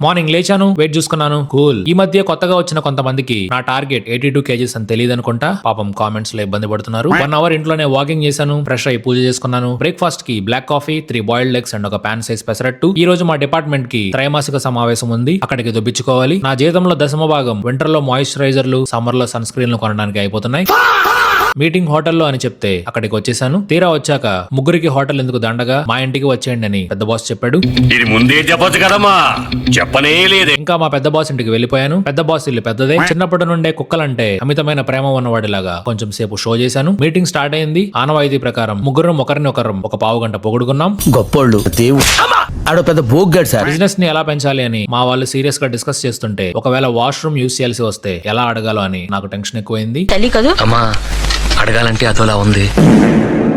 Morning లేచాను, wait చూసుకున్నాను, cool. ఈ మధ్య కొత్తగా వచ్చిన కొంతమందికి నా టార్గెట్ 82 kgs అని తెలియదు అనుకుంటా. పాపం కామెంట్స్ లో ఇబ్బంది పడుతున్నారు. 1 hour ఇంట్లోనే వాకింగ్ చేశాను, ఫ్రెష్ అయ్యి పూజ చేసుకున్నాను. బ్రేక్ఫాస్ట్ కి black coffee, 3 boiled eggs and ఒక పాన్ సైజ్ పెసరట్టు. ఈ రోజు మా డిపార్ట్మెంట్ కి త్రైమాసిక సమావేశం ఉంది, అక్కడికి దొబ్బించుకోవాలి. నా జీతంలో దశమ భాగం వింటర్ లో మాయిశ్చరైజర్లు, సమ్మర్ లో సన్ స్క్రీన్లు కొనడానికి అయిపోతున్నాయి. మీటింగ్ హోటల్లో అని చెప్తే అక్కడికి వచ్చేసాను. తీరా వచ్చాక ముగ్గురికి హోటల్ ఎందుకు దండగా, మా ఇంటికి వచ్చేయండి అని పెద్ద బాస్ చెప్పాడు. ఇది ముందే చెప్పొచ్చు కదమ్మా, చెప్పనే లేదే. ఇంకా మా పెద్ద బాస్ ఇంటికి వెళ్ళిపోయాను. పెద్ద బాస్ ఇల్లు పెద్దదే. చిన్నప్పటి నుండే కుక్కలంటే అమితమైన ప్రేమ ఉన్నవాడిలాగా కొంచెం సేపు షో చేశాను. మీటింగ్ స్టార్ట్ అయింది. ఆనవాయితీ ప్రకారం ముగ్గురం ఒకరిని ఒక పావు గంట పొగుడుకున్నాం. గొప్పోళ్ళు దేవుడు ఆడో పెద్ద బోగ్గాడు సార్. బిజినెస్ ని ఎలా పెంచాలి అని మా వాళ్ళు సీరియస్ గా డిస్కస్ చేస్తుంటే ఒకవేళ వాష్రూమ్ యూజ్ చేయాల్సి వస్తే ఎలా అడగాలో అని నాకు టెన్షన్ ఎక్కువైంది. అమ్మా అడగాలంటే అదోలా ఉంది.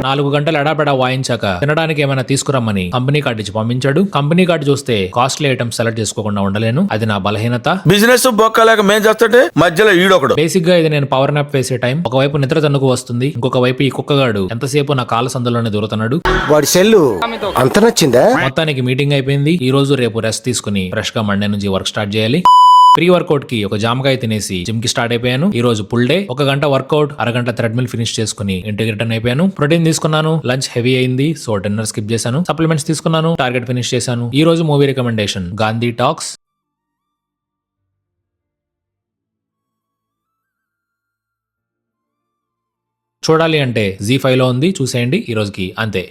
4 గంటలు ఎడాపెడా వాయించాక తినడానికి ఏమైనా తీసుకురమ్మని కంపెనీ కార్డు ఇచ్చి పంపించాడు. కంపెనీ కార్డు చూస్తే కాస్ట్లీ ఐటమ్స్ సెలెక్ట్ చేసుకోకుండా ఉండలేను, అది నా బలహీనత. బిజినెస్ బొక్కలేక మేం చేస్తుంటే మధ్యలో ఈడొకడు. బేసిక్ గా ఇది నేను పవర్ నాప్ వేసే టైం. ఒకవైపు నిద్ర తన్నుకు వస్తుంది, ఇంకొక వైపు ఈ కుక్కగాడు ఎంతసేపు నా కాళ్ళ సందులోనే దూరుతున్నాడు. వాడి సెల్లు అంత నచ్చిందా? మొత్తానికి మీటింగ్ అయిపోయింది. ఈ రోజు రేపు రెస్ట్ తీసుకుని ఫ్రెష్ గా మండే నుంచి వర్క్ స్టార్ట్ చేయాలి. ప్రీ వర్కౌట్ కి ఒక జామకాయ తినేసి జిమ్ కి స్టార్ట్ అయిపోయాను. ఈ రోజు ఫుల్ డే. 1 గంట వర్కౌట్, అరగంట థ్రెడ్మిల్ ఫినిష్ చేసుకుని ఇంటికి రిటర్న్ అయిపోయాను. ప్రోటీన్ తీసుకున్నాను, లంచ్ హెవీ అయింది, సో డిన్నర్ స్కిప్ చేశాను. సప్లిమెంట్స్ తీసుకున్నాను, టార్గెట్ ఫినిష్ చేశాను. ఈ రోజు మూవీ రికమెండేషన్ గాంధీ టాక్స్. చూడాలి అంటే Z5 లో ఉంది, చూసేయండి. ఈ రోజుకి అంతే.